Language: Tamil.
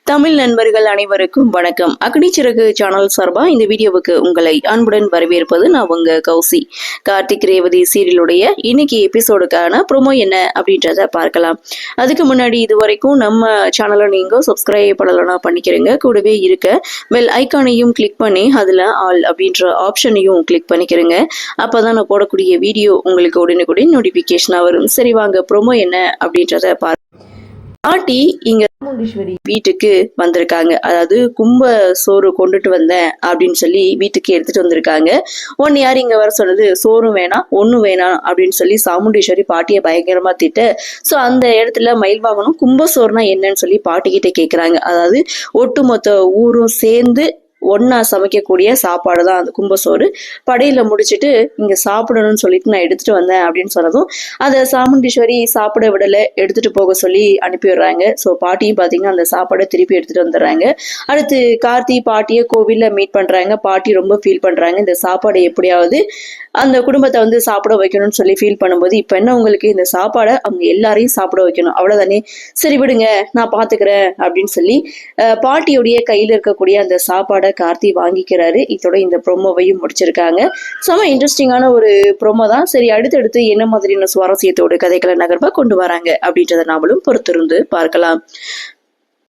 தமிழ் நண்பர்கள் அனைவருக்கும் வணக்கம். அக்னிச்சிறகு சேனல் சார்பா இந்த வீடியோவுக்கு உங்களை அன்புடன் வரவேற்பது நான் உங்க கௌசி. கார்த்திக் ரேவதி சீரியலுடைய இன்னைக்கு எபிசோடுக்கான ப்ரோமோ என்ன அப்படின்றத பார்க்கலாம். அதுக்கு முன்னாடி இது வரைக்கும் நம்ம சேனலை நீங்க சப்ஸ்கிரைப் பண்ணலன்னா பண்ணிக்கிறீங்க. கூடவே இருக்க பெல் ஐக்கானையும் கிளிக் பண்ணி அதுல ஆல் அப்படின்ற ஆப்ஷனையும் கிளிக் பண்ணிக்கிறீங்க. அப்பதான் நான் போடக்கூடிய வீடியோ உங்களுக்கு உடனுக்குடன் நோட்டிபிகேஷனா வரும். சரி வாங்க ப்ரோமோ என்ன அப்படின்றத பாட்டி இங்க சாமுண்டீஸ்வரி வீட்டுக்கு வந்திருக்காங்க. அதாவது கும்ப சோறு கொண்டுட்டு வந்தேன் அப்படின்னு சொல்லி வீட்டுக்கு எடுத்துட்டு வந்திருக்காங்க. ஒன்னு யாரு இங்க வர சொன்னது, சோறும் வேணாம் ஒண்ணும் வேணாம் அப்படின்னு சொல்லி சாமுண்டீஸ்வரி பாட்டியை பயங்கரமா திட்ட. சோ அந்த இடத்துல மயில் வாகனம் கும்ப சோறுனா என்னன்னு சொல்லி பாட்டி கிட்ட கேக்குறாங்க. அதாவது ஒட்டுமொத்த ஊரும் சேர்ந்து ஒன்னா சமைக்கக்கூடிய சாப்பாடு தான் அந்த கும்பசோறு. படையில முடிச்சுட்டு இங்க சாப்பிடணும்னு சொல்லிட்டு நான் எடுத்துட்டு வந்தேன் அப்படின்னு சொன்னதும் அதை சாமுண்டீஸ்வரி சாப்பிட விடல, எடுத்துட்டு போக சொல்லி அனுப்பி விடுறாங்க. ஸோ பாட்டியும் பாத்தீங்கன்னா அந்த சாப்பாடை திருப்பி எடுத்துட்டு வந்துடுறாங்க. அடுத்து கார்த்தி பாட்டியை கோவில்ல மீட் பண்றாங்க. பாட்டி ரொம்ப ஃபீல் பண்றாங்க. இந்த சாப்பாடை எப்படியாவது அந்த குடும்பத்தை வந்து சாப்பிட வைக்கணும்னு சொல்லி ஃபீல் பண்ணும்போது, இப்ப என்ன உங்களுக்கு இந்த சாப்பாடை அவங்க எல்லாரையும் சாப்பிட வைக்கணும் அவ்வளவுதானே, சரி விடுங்க நான் பாத்துக்கிறேன் அப்படின்னு சொல்லி பாட்டியுடைய கையில இருக்கக்கூடிய அந்த சாப்பாடை கார்த்தி வாங்கிக்கிறாரு. இதோட இந்த ப்ரோமோவையும் முடிச்சிருக்காங்க. செம இன்ட்ரெஸ்டிங்கான ஒரு ப்ரோமோ தான். சரி அடுத்தடுத்து என்ன மாதிரியான சுவாரஸ்யத்தோடு கதைகளை நகர்வா கொண்டு வராங்க அப்படின்றத நாமளும் பொறுத்திருந்து பார்க்கலாம்.